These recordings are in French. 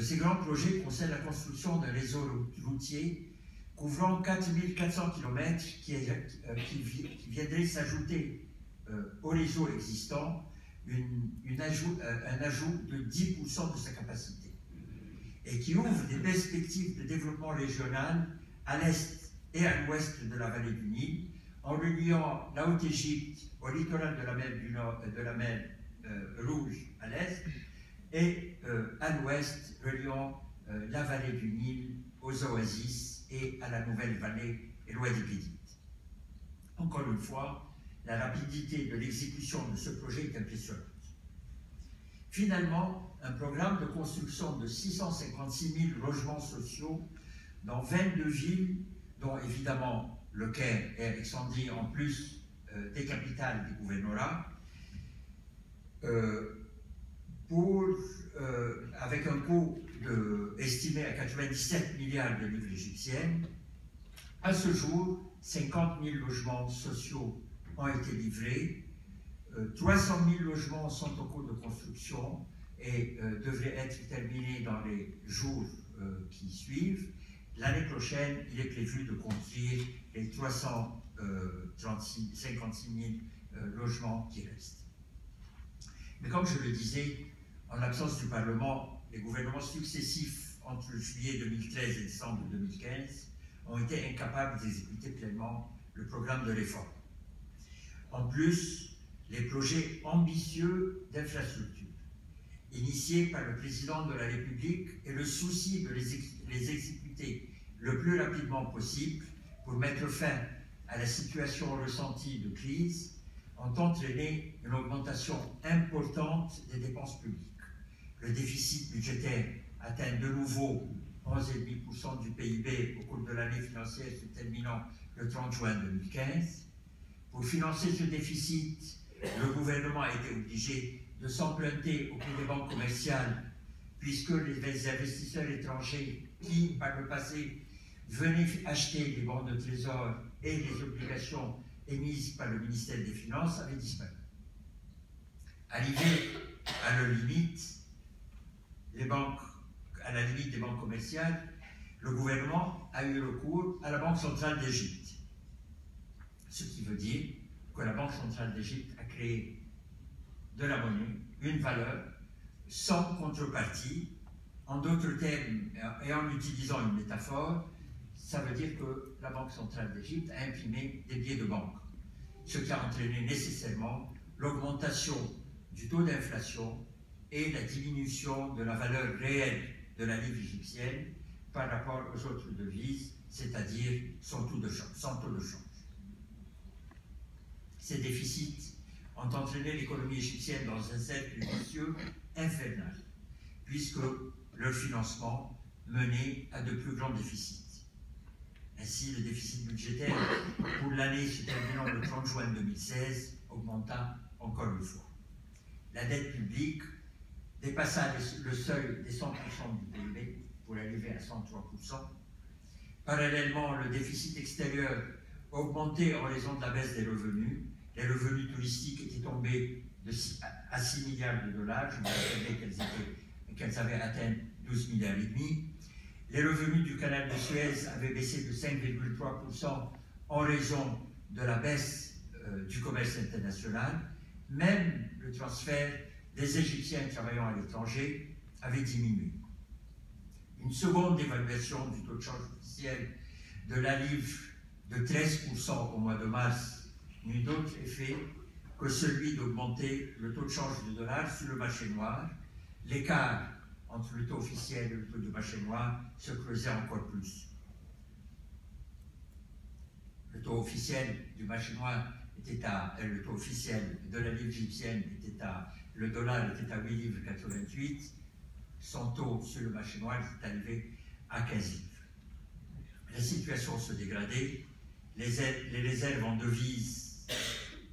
ces grands projets concernent la construction d'un réseau routier couvrant 4400 km qui viendrait s'ajouter au réseau existant un ajout de 10% de sa capacité et qui ouvre des perspectives de développement régional à l'est et à l'ouest de la vallée du Nil, en reliant la Haute-Égypte au littoral de la mer du Nord, de la mer Rouge à l'est, et à l'ouest, reliant la vallée du Nil aux oasis et à la nouvelle vallée et l'ouest des Pédites. Encore une fois, la rapidité de l'exécution de ce projet est impressionnante. Finalement, un programme de construction de 656 000 logements sociaux dans 22 villes, dont évidemment Le Caire et Alexandrie, en plus des capitales des gouvernorats, avec un coût estimé à 97 milliards de livres égyptiennes. À ce jour, 50 000 logements sociaux ont été livrés, 300 000 logements sont en cours de construction et devraient être terminés dans les jours qui suivent. L'année prochaine, il est prévu de construire les 356 000 logements qui restent. Mais comme je le disais, en l'absence du Parlement, les gouvernements successifs entre juillet 2013 et décembre 2015 ont été incapables d'exécuter pleinement le programme de réforme. En plus, les projets ambitieux d'infrastructure, initiés par le président de la République, et le souci de les exécuter le plus rapidement possible pour mettre fin à la situation ressentie de crise, ont entraîné une augmentation importante des dépenses publiques. Le déficit budgétaire atteint de nouveau 11,5% du PIB au cours de l'année financière se terminant le 30 juin 2015. Pour financer ce déficit, le gouvernement a été obligé de s'emprunter auprès des banques commerciales, puisque les investisseurs étrangers qui, par le passé, venaient acheter les bons de trésor et les obligations émises par le ministère des Finances avaient disparu. Arrivé à la limite, à la limite des banques commerciales, le gouvernement a eu recours à la Banque centrale d'Égypte. Ce qui veut dire que la Banque centrale d'Égypte a créé de la monnaie, une valeur, sans contrepartie. En d'autres termes, et en utilisant une métaphore, ça veut dire que la Banque centrale d'Égypte a imprimé des billets de banque, ce qui a entraîné nécessairement l'augmentation du taux d'inflation et la diminution de la valeur réelle de la livre égyptienne par rapport aux autres devises, c'est-à-dire son taux de change. Ces déficits ont entraîné l'économie égyptienne dans un cercle vicieux infernal, puisque leur financement menait à de plus grands déficits. Ainsi, le déficit budgétaire pour l'année se terminant le 30 juin 2016 augmenta encore une fois. La dette publique dépassa le seuil des 100% du PIB pour arriver à 103%. Parallèlement, le déficit extérieur augmentait en raison de la baisse des revenus. Les revenus touristiques étaient tombés à 6 milliards de dollars. Je me rappelais qu'elles avaient atteint 12 milliards et demi. Les revenus du canal de Suez avaient baissé de 5,3% en raison de la baisse du commerce international. Même le transfert des Égyptiens travaillant à l'étranger avait diminué. Une seconde dévaluation du taux de change officiel de la livre de 13% au mois de mars n'eut d'autre effet que celui d'augmenter le taux de change du dollar sur le marché noir. L'écart entre le taux officiel et le taux du marché noir se creusait encore plus. Le taux officiel du marché noir le taux officiel de la livre égyptienne le dollar était à 8 livres 88, son taux sur le marché noir est arrivé à 15 livres. La situation se dégradait, les réserves en devises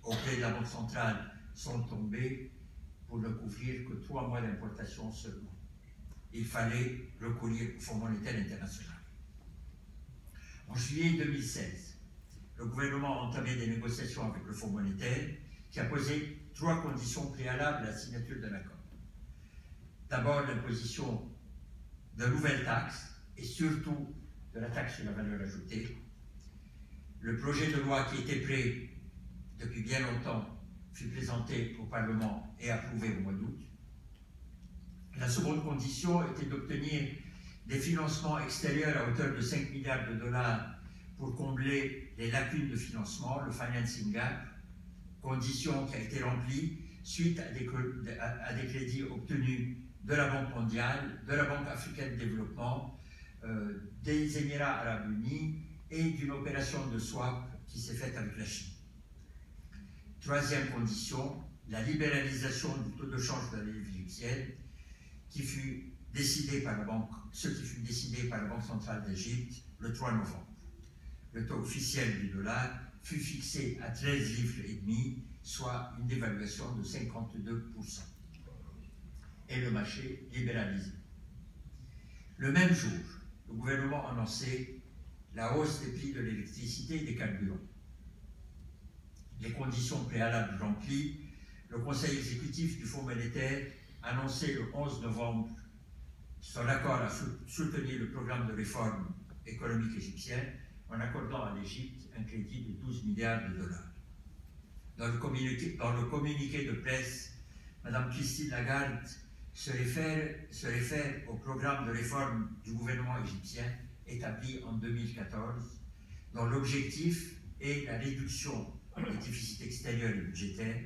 auprès de la Banque centrale sont tombées pour ne couvrir que 3 mois d'importation seulement. Il fallait recourir au Fonds monétaire international. En juillet 2016, le gouvernement a entamé des négociations avec le Fonds monétaire qui a posé 3 conditions préalables à la signature de l'accord. D'abord, l'imposition de nouvelles taxes et surtout de la taxe sur la valeur ajoutée. Le projet de loi qui était prêt depuis bien longtemps fut présenté au Parlement et approuvé au mois d'août. La seconde condition était d'obtenir des financements extérieurs à hauteur de 5 milliards de dollars pour combler les lacunes de financement, le financing gap, condition qui a été remplie suite à des crédits obtenus de la Banque mondiale, de la Banque africaine de développement, des Émirats arabes unis et d'une opération de swap qui s'est faite avec la Chine. Troisième condition, la libéralisation du taux de change de la livre égyptienne qui fut décidé par la Banque centrale d'Égypte le 3 novembre. Le taux officiel du dollar fut fixé à 13 livres et demi, soit une dévaluation de 52%. Et le marché libéralisé. Le même jour, le gouvernement annonçait la hausse des prix de l'électricité et des carburants. Les conditions préalables remplies, le Conseil exécutif du Fonds monétaire annonçait le 11 novembre son accord à soutenir le programme de réforme économique égyptienne en accordant à l'Égypte un crédit de 12 milliards de dollars. Dans le communiqué de presse, Mme Christine Lagarde se réfère au programme de réforme du gouvernement égyptien établi en 2014, dont l'objectif est la réduction des déficits extérieurs et budgétaires,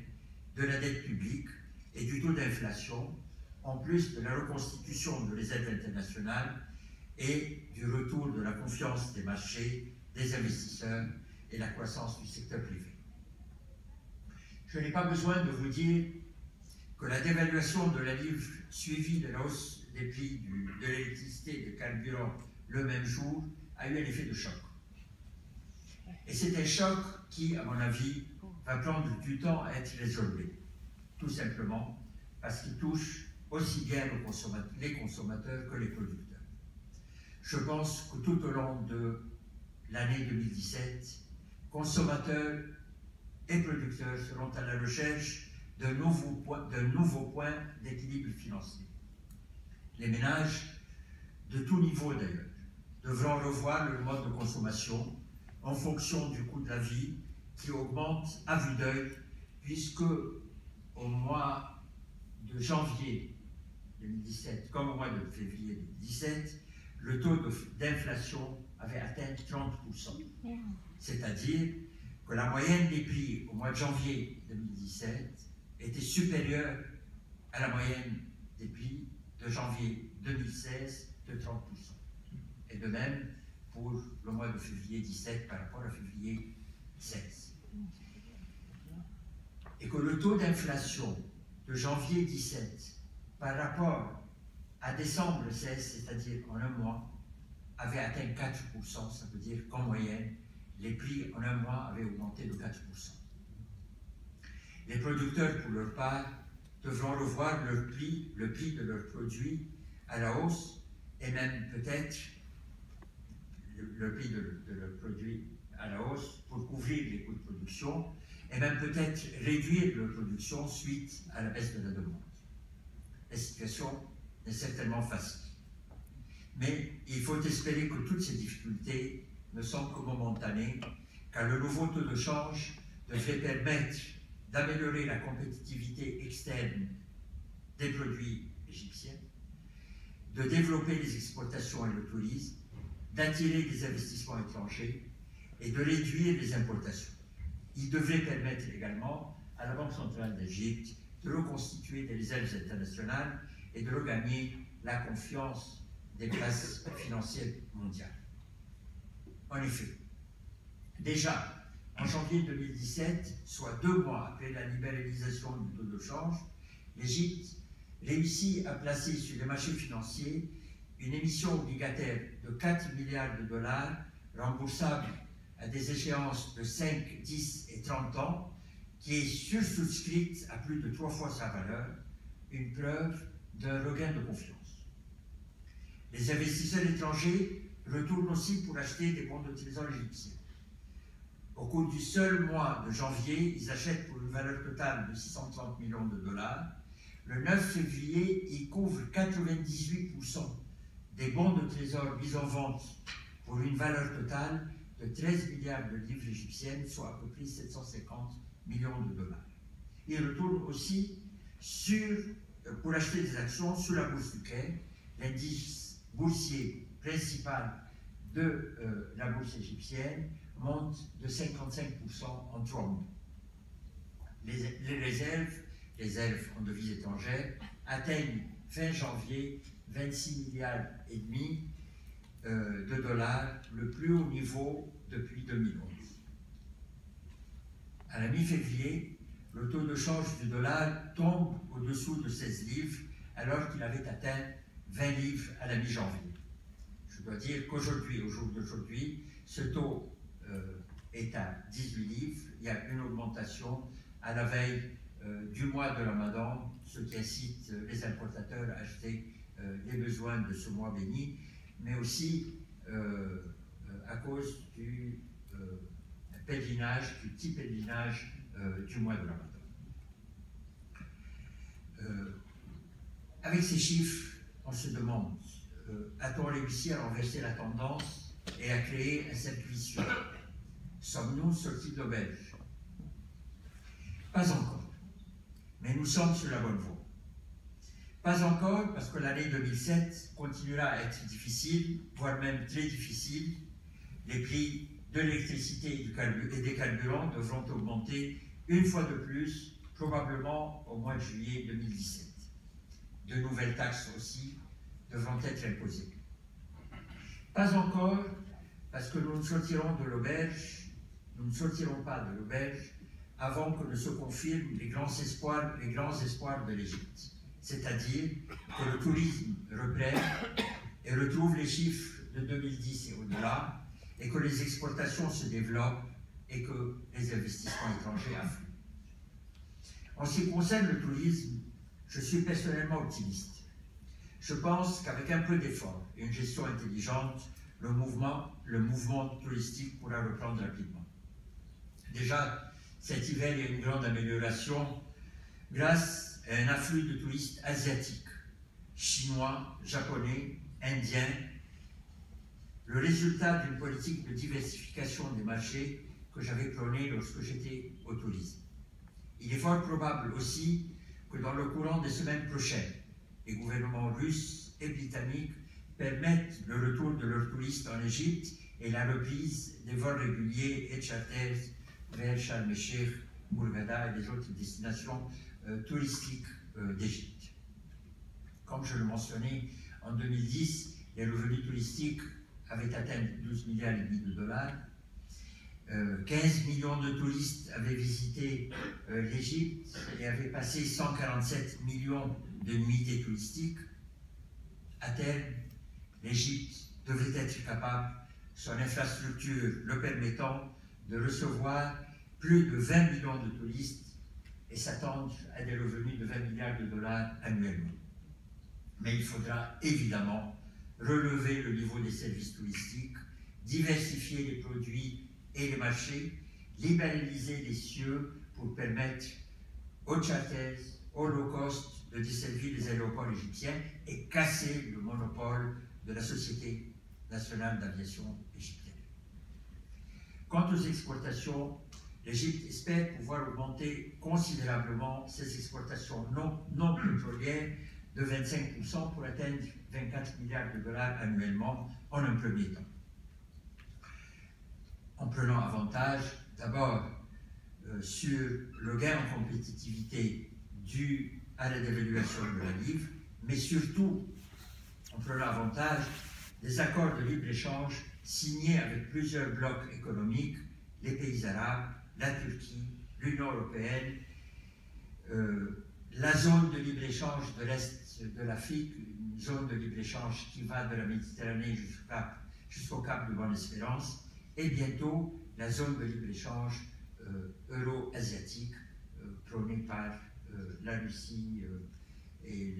de la dette publique et du taux d'inflation, en plus de la reconstitution de réserves internationales et du retour de la confiance des marchés, des investisseurs et la croissance du secteur privé. Je n'ai pas besoin de vous dire que la dévaluation de la livre suivie de la hausse des prix de l'électricité et des carburants le même jour a eu un effet de choc. Et c'est un choc qui, à mon avis, va prendre du temps à être résolu, tout simplement parce qu'il touche aussi bien les consommateurs que les producteurs. Je pense que tout au long de l'année 2017, consommateurs et producteurs seront à la recherche de nouveaux points d'équilibre financier. Les ménages, de tout niveau d'ailleurs, devront revoir leur mode de consommation en fonction du coût de la vie qui augmente à vue d'œil, puisque au mois de janvier 2017, comme au mois de février 2017, le taux d'inflation avait atteint 30%. C'est-à-dire que la moyenne des prix au mois de janvier 2017 était supérieure à la moyenne des prix de janvier 2016 de 30%. Et de même pour le mois de février 17 par rapport à février 16. Et que le taux d'inflation de janvier 17 par rapport à décembre 16, c'est-à-dire en un mois, avait atteint 4%, ça veut dire qu'en moyenne, les prix en un mois avaient augmenté de 4%. Les producteurs, pour leur part, devront revoir le prix de leurs produits à la hausse et même peut-être le prix de leurs produits à la hausse pour couvrir les coûts de production et même peut-être réduire leur production suite à la baisse de la demande. La situation est certainement facile. Mais il faut espérer que toutes ces difficultés ne sont que momentanées, car le nouveau taux de change devrait permettre d'améliorer la compétitivité externe des produits égyptiens, de développer les exportations et le tourisme, d'attirer des investissements étrangers et de réduire les importations. Il devrait permettre également à la Banque centrale d'Égypte de reconstituer des réserves internationales et de regagner la confiance des places financières mondiales. En effet, déjà en janvier 2017, soit 2 mois après la libéralisation du taux de change, l'Égypte réussit à placer sur les marchés financiers une émission obligataire de 4 milliards de dollars remboursable à des échéances de 5, 10 et 30 ans, qui est sursouscrite à plus de 3 fois sa valeur, une preuve d'un regain de confiance. Les investisseurs étrangers retournent aussi pour acheter des bons de trésor égyptiens. Au cours du seul mois de janvier, ils achètent pour une valeur totale de 630 millions de dollars. Le 9 février, ils couvrent 98% des bons de trésor mis en vente pour une valeur totale de 13 milliards de livres égyptiennes, soit à peu près 750 millions de dollars. Il retourne aussi pour acheter des actions sur la bourse du Caire, l'indice boursier principal de la bourse égyptienne monte de 55% en 3 mois. Les réserves en devises étrangères atteignent fin janvier 26 milliards et demi de dollars, le plus haut niveau depuis 2011. À la mi-février, le taux de change du dollar tombe au-dessous de 16 livres, alors qu'il avait atteint 20 livres à la mi-janvier. Je dois dire qu'aujourd'hui, au jour d'aujourd'hui, ce taux est à 18 livres. Il y a une augmentation à la veille du mois de Ramadan, ce qui incite les importateurs à acheter les besoins de ce mois béni, mais aussi à cause du petit pèlerinage du mois de Ramadan. Avec ces chiffres, on se demande, a-t-on réussi à renverser la tendance et à créer un cercle vicieux? Sommes-nous sortis de l'auberge? Pas encore, mais nous sommes sur la bonne voie. Pas encore, parce que l'année 2007 continuera à être difficile, voire même très difficile. Les prix de l'électricité et des carburants devront augmenter une fois de plus, probablement au mois de juillet 2017. De nouvelles taxes aussi devront être imposées. Pas encore, parce que nous ne sortirons de l'auberge, nous ne sortirons pas de l'auberge avant que ne se confirment les grands espoirs de l'Égypte. C'est-à-dire que le tourisme reprenne et retrouve les chiffres de 2010 et au-delà, et que les exportations se développent et que les investissements étrangers affluent. En ce qui concerne le tourisme, je suis personnellement optimiste. Je pense qu'avec un peu d'effort et une gestion intelligente, le mouvement touristique pourra reprendre rapidement. Déjà, cet hiver, il y a une grande amélioration grâce à un afflux de touristes asiatiques, chinois, japonais, indiens, le résultat d'une politique de diversification des marchés que j'avais prônée lorsque j'étais au tourisme. Il est fort probable aussi que dans le courant des semaines prochaines, les gouvernements russes et britanniques permettent le retour de leurs touristes en Égypte et la reprise des vols réguliers et charters vers Sharm el-Sheikh, Hurghada et les autres destinations touristiques d'Égypte. Comme je le mentionnais, en 2010, les revenus touristiques avaient atteint 12 milliards et demi de dollars. 15 millions de touristes avaient visité l'Égypte et avaient passé 147 millions de nuitées touristiques. À terme, l'Égypte devrait être capable, son infrastructure le permettant, de recevoir plus de 20 millions de touristes et s'attendre à des revenus de 20 milliards de dollars annuellement. Mais il faudra évidemment relever le niveau des services touristiques, diversifier les produits et les marchés, libéraliser les cieux pour permettre aux charters, aux low cost de desservir les aéroports égyptiens et casser le monopole de la Société nationale d'aviation égyptienne. Quant aux exportations, l'Égypte espère pouvoir augmenter considérablement ses exportations non pétrolières de 25% pour atteindre 24 milliards de dollars annuellement en un premier temps. En prenant avantage d'abord sur le gain en compétitivité dû à la dévaluation de la livre, mais surtout en prenant avantage des accords de libre-échange signés avec plusieurs blocs économiques, les pays arabes, la Turquie, l'Union européenne, la zone de libre-échange de l'Est de l'Afrique, une zone de libre-échange qui va de la Méditerranée jusqu'au Cap de Bonne-Espérance, et bientôt la zone de libre-échange euro-asiatique prônée par la Russie et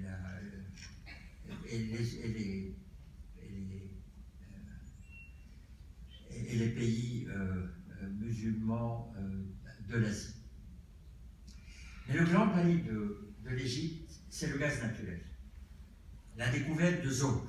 les pays musulmans de l'Asie. Mais le grand pari de l'Égypte, c'est le gaz naturel. La découverte de Zohr,